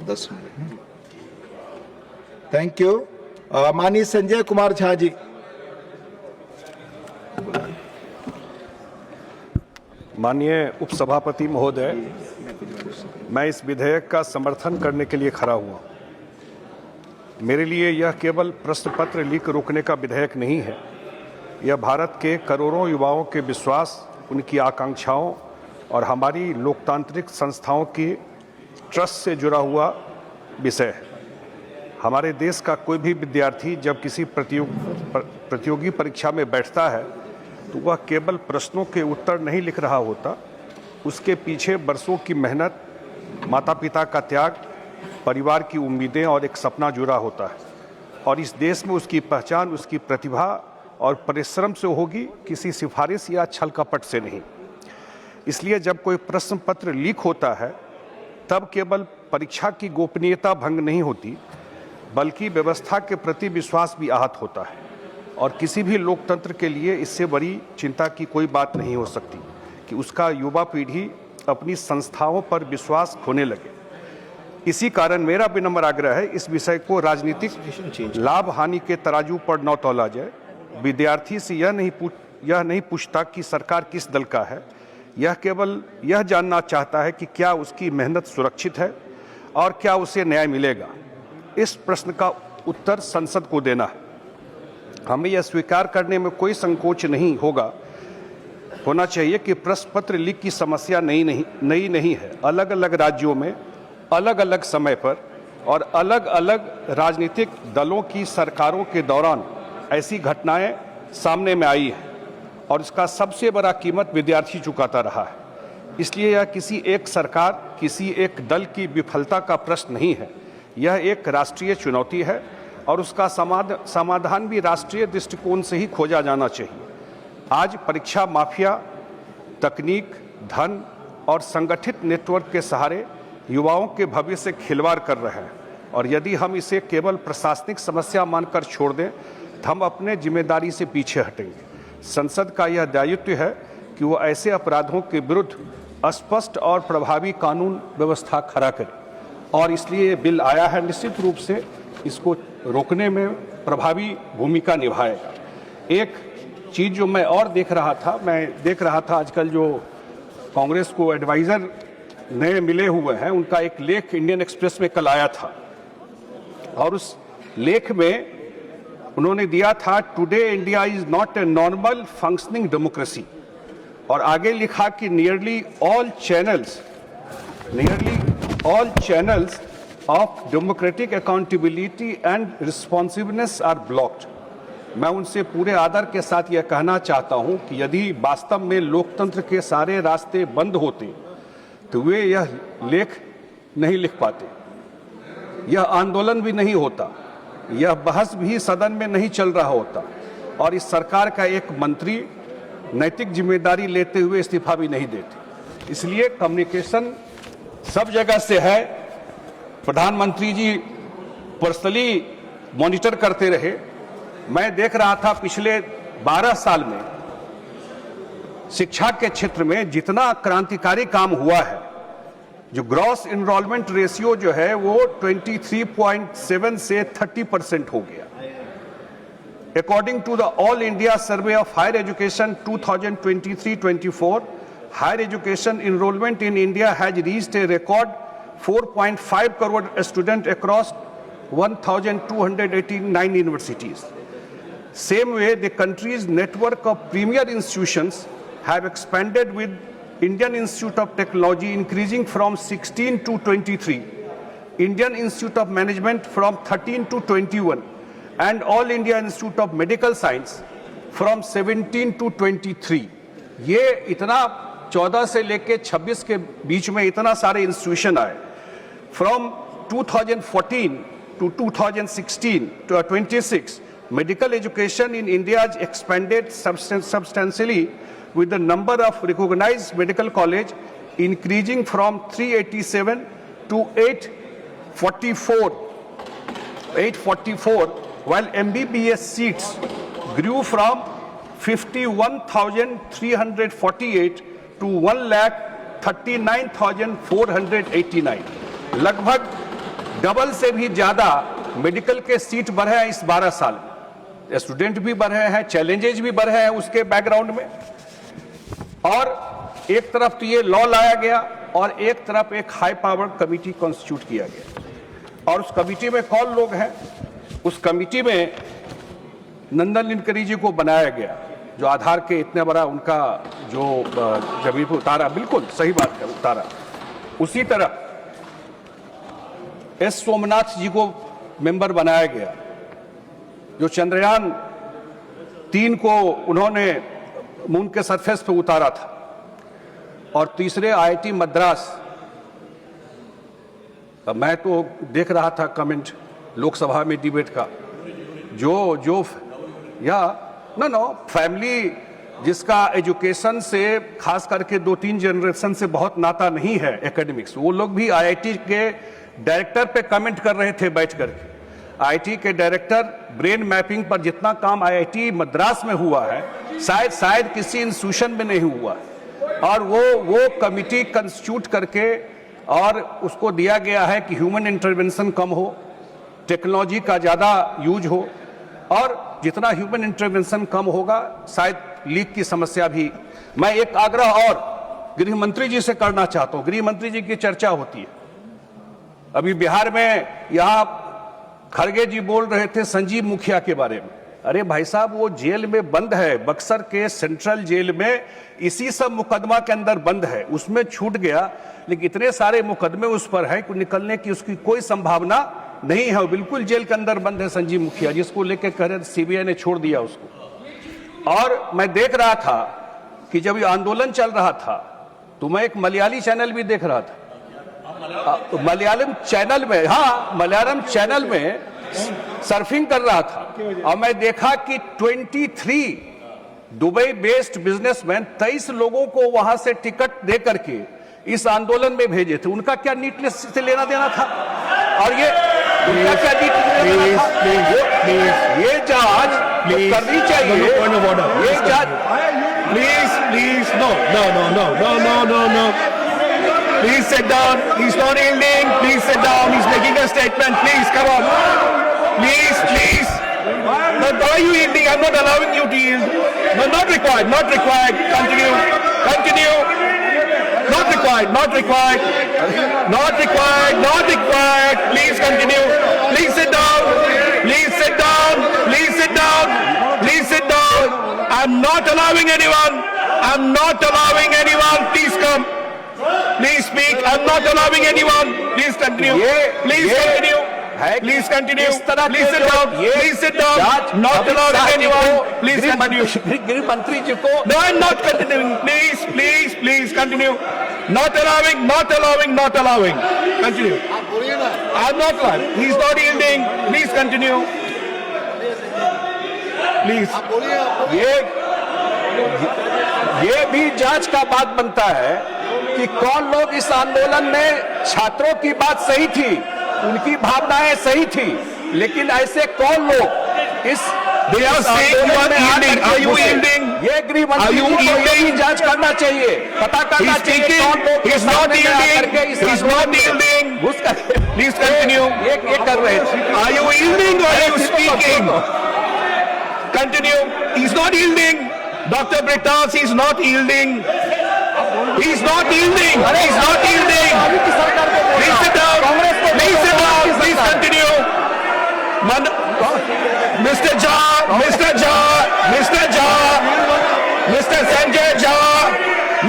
10 minute. Thank you. माननीय संजय कुमार झा जी। माननीय उपसभापति महोदय, मैं इस विधेयक का समर्थन करने के लिए खड़ा हुआ। मेरे लिए यह केवल प्रश्न पत्र लीक रोकने का विधेयक नहीं है, यह भारत के करोड़ों युवाओं के विश्वास, उनकी आकांक्षाओं और हमारी लोकतांत्रिक संस्थाओं की ट्रस्ट से जुड़ा हुआ विषय है। हमारे देश का कोई भी विद्यार्थी जब किसी प्रतियोगी परीक्षा में बैठता है तो वह केवल प्रश्नों के उत्तर नहीं लिख रहा होता, उसके पीछे बरसों की मेहनत, माता पिता का त्याग, परिवार की उम्मीदें और एक सपना जुड़ा होता है। और इस देश में उसकी पहचान उसकी प्रतिभा और परिश्रम से होगी, किसी सिफारिश या छल कपट से नहीं। इसलिए जब कोई प्रश्न पत्र लीक होता है तब केवल परीक्षा की गोपनीयता भंग नहीं होती, बल्कि व्यवस्था के प्रति विश्वास भी आहत होता है। और किसी भी लोकतंत्र के लिए इससे बड़ी चिंता की कोई बात नहीं हो सकती कि उसका युवा पीढ़ी अपनी संस्थाओं पर विश्वास खोने लगे। इसी कारण मेरा विनम्र आग्रह है, इस विषय को राजनीतिक लाभ हानि के तराजू पर न तौला जाए। विद्यार्थी से यह नहीं पूछता कि सरकार किस दल का है, यह केवल यह जानना चाहता है कि क्या उसकी मेहनत सुरक्षित है और क्या उसे न्याय मिलेगा। इस प्रश्न का उत्तर संसद को देना है। हमें यह स्वीकार करने में कोई संकोच नहीं होना चाहिए कि प्रश्न पत्र लीक की समस्या नई नहीं है। अलग अलग राज्यों में अलग अलग समय पर और अलग अलग राजनीतिक दलों की सरकारों के दौरान ऐसी घटनाएं सामने में आई हैं और इसका सबसे बड़ा कीमत विद्यार्थी चुकाता रहा है। इसलिए यह किसी एक सरकार, किसी एक दल की विफलता का प्रश्न नहीं है, यह एक राष्ट्रीय चुनौती है और उसका समाधान भी राष्ट्रीय दृष्टिकोण से ही खोजा जाना चाहिए। आज परीक्षा माफिया तकनीक, धन और संगठित नेटवर्क के सहारे युवाओं के भविष्य से खिलवाड़ कर रहे हैं और यदि हम इसे केवल प्रशासनिक समस्या मानकर छोड़ दें तो हम अपने जिम्मेदारी से पीछे हटेंगे। संसद का यह दायित्व है कि वो ऐसे अपराधों के विरुद्ध स्पष्ट और प्रभावी कानून व्यवस्था खड़ा करे और इसलिए ये बिल आया है, निश्चित रूप से इसको रोकने में प्रभावी भूमिका निभाएगा। एक चीज़ जो मैं और देख रहा था आजकल जो कांग्रेस को एडवाइज़र नए मिले हुए हैं, उनका एक लेख इंडियन एक्सप्रेस में कल आया था और उस लेख में उन्होंने दिया था, today India is not a normal functioning democracy, और आगे लिखा कि nearly all channels of democratic accountability and responsiveness are blocked. मैं उनसे पूरे आदर के साथ यह कहना चाहता हूं कि यदि वास्तव में लोकतंत्र के सारे रास्ते बंद होते तो वे यह लेख नहीं लिख पाते, यह आंदोलन भी नहीं होता, यह बहस भी सदन में नहीं चल रहा होता और इस सरकार का एक मंत्री नैतिक जिम्मेदारी लेते हुए इस्तीफा भी नहीं देते। इसलिए कम्युनिकेशन सब जगह से है। प्रधानमंत्री जी पर्सनली मॉनिटर करते रहे। मैं देख रहा था पिछले 12 साल में शिक्षा के क्षेत्र में जितना क्रांतिकारी काम हुआ है, जो ग्रॉस एनरोलमेंट रेशियो जो है वो 23.7 से 30% हो गया। According to the all India survey of higher education 2023-24, higher education enrolment in India has reached a record 4.5 crore student across 1289 universities. Same way, the country's network of premier institutions have expanded, with Indian Institute of Technology increasing from 16 to 23, Indian Institute of Management from 13 to 21, and All India Institute of Medical Science from 17 to 23. ये इतना 14 से लेके 26 के बीच में इतना सारे institution आए। From 2014 to 2016 to 26, medical education in India has expanded substantially, with the number of recognized medical college increasing from 387 to 844, while MBBS seats grew from 51,348 to 1,39,489. लगभग डबल से भी ज्यादा मेडिकल के सीट बढ़े हैं इस 12 साल में। स्टूडेंट भी बढ़े हैं, चैलेंजेज भी बढ़े हैं उसके बैकग्राउंड में। और एक तरफ तो ये लॉ लाया गया और एक तरफ एक हाई पावर कमिटी कॉन्स्टिट्यूट किया गया। और उस कमिटी में कौन लोग हैं? उस कमिटी में नंदन निलकनी जी को बनाया गया, जो आधार के इतने बड़ा उनका जो जमीन पर उतारा, बिल्कुल सही बात है, उतारा। उसी तरह एस सोमनाथ जी को मेंबर बनाया गया, जो चंद्रयान 3 को उन्होंने मून के सरफेस पे उतारा था। और तीसरे आईआईटी मद्रास, मैं तो देख रहा था कमेंट लोकसभा में डिबेट का, जो फैमिली जिसका एजुकेशन से खास करके 2-3 जनरेशन से बहुत नाता नहीं है एकेडमिक्स, वो लोग भी आईआईटी के डायरेक्टर पे कमेंट कर रहे थे बैठ करके। आईआईटी के डायरेक्टर ब्रेन मैपिंग पर जितना काम आईआईटी मद्रास में हुआ है शायद किसी इंस्टीट्यूशन में नहीं हुआ। और वो कमिटी कंस्टिट्यूट करके और उसको दिया गया है कि ह्यूमन इंटरवेंशन कम हो, टेक्नोलॉजी का ज़्यादा यूज हो, और जितना ह्यूमन इंटरवेंशन कम होगा शायद लीक की समस्या भी। मैं एक आग्रह और गृह मंत्री जी से करना चाहता हूं। गृह मंत्री जी की चर्चा होती है, अभी बिहार में यहां खड़गे जी बोल रहे थे संजीव मुखिया के बारे में। अरे भाई साहब, वो जेल में बंद है, बक्सर के सेंट्रल जेल में इसी सब मुकदमा के अंदर बंद है, उसमें छूट गया। लेकिन इतने सारे मुकदमे उस पर है कि निकलने की उसकी कोई संभावना नहीं है, बिल्कुल जेल के अंदर बंद है संजीव मुखिया, जिसको लेकर कह रहे सीबीआई ने छोड़ दिया उसको। और मैं देख रहा था कि जब ये आंदोलन चल रहा था तो मैं एक मलयाली चैनल भी देख रहा था, मलयालम चैनल में सर्फिंग कर रहा था, और मैं देखा कि 23 दुबई बेस्ड बिजनेसमैन 23 लोगों को वहां से टिकट दे करके इस आंदोलन में भेजे थे। उनका क्या नीटनेस से लेना देना था? और ये उनका क्या ये जांच करनी चाहिए। ये जांच Please, no. Please sit down. He's not yielding. Please sit down. He's making a statement. Please, come on. Please. No, why are you yielding? I'm not allowing you to yield. No, not required. Continue. Not required. Please continue. Please sit down. I'm not allowing anyone. Please come. Please speak. I'm not allowing anyone. Please continue. Please continue. Please sit down. Not allowing anyone. Please continue. गृह मंत्री जी को No, I'm not continuing. Please continue. Not allowing. Continue. I'm not allowing. He's not yielding. Please continue. Please. ये भी जांच का बात बनता है कि कौन लोग इस आंदोलन में, छात्रों की बात सही थी, उनकी भावनाएं सही थी, लेकिन ऐसे कौन लोग इस आंदोलन में ये गृह मंत्री को भी जांच करना चाहिए, पता करना चाहिए कौन लोग इस Please continue. ये कर रहे थे। Are you yielding or are you speaking? Continue. He's not yielding. Dr. Britas, he's not yielding. Please sit down. Please continue.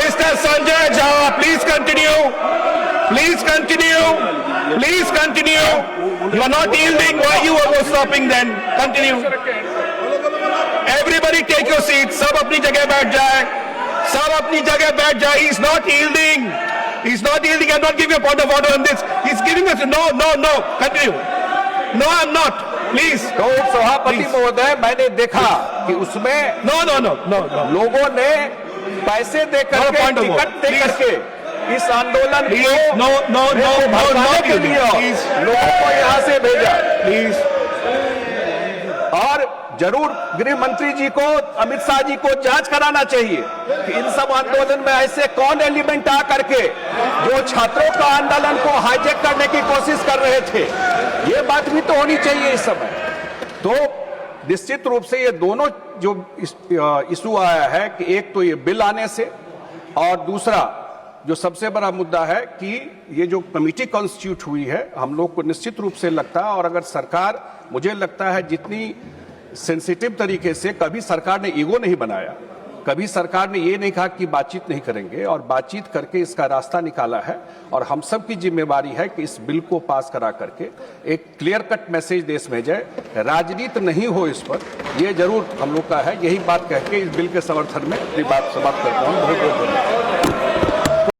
Mr. Sanjay Jha, please continue. You are not yielding. Why you are stopping then? Continue. Everybody take your seats. सब अपनी जगह बैठ जाए. He's not yielding. I'm not giving a point of order on this. He's giving us no. Continue. No, I'm not. Please. तो सभापति महोदय, मैंने देखा कि उसमें No. लोगों ने पैसे देकर के, टिकट दे करके इस आंदोलन को No. के लिए लोगों को यहाँ से भेजा। Please. और जरूर गृह मंत्री जी को, अमित शाह जी को जांच कराना चाहिए कि इन सब आंदोलन में ऐसे कौन एलिमेंट आ करके जो छात्रों का आंदोलन को हाईजैक करने की कोशिश कर रहे थे। ये बात भी तो होनी चाहिए इस समय। तो निश्चित रूप से ये दोनों जो इशू आया है कि एक तो ये बिल आने से, और दूसरा जो सबसे बड़ा मुद्दा है कि ये जो कमेटी कॉन्स्टिट्यूट हुई है, हम लोग को निश्चित रूप से लगता है, और अगर सरकार, मुझे लगता है जितनी सेंसिटिव तरीके से, कभी सरकार ने ईगो नहीं बनाया, कभी सरकार ने ये नहीं कहा कि बातचीत नहीं करेंगे, और बातचीत करके इसका रास्ता निकाला है। और हम सब की जिम्मेवारी है कि इस बिल को पास करा करके एक क्लियर कट मैसेज देश में जाए, राजनीति नहीं हो इस पर, ये जरूर हम लोग का है। यही बात कह के इस बिल के समर्थन में अपनी बात समाप्त करता हूँ। बहुत बहुत धन्यवाद।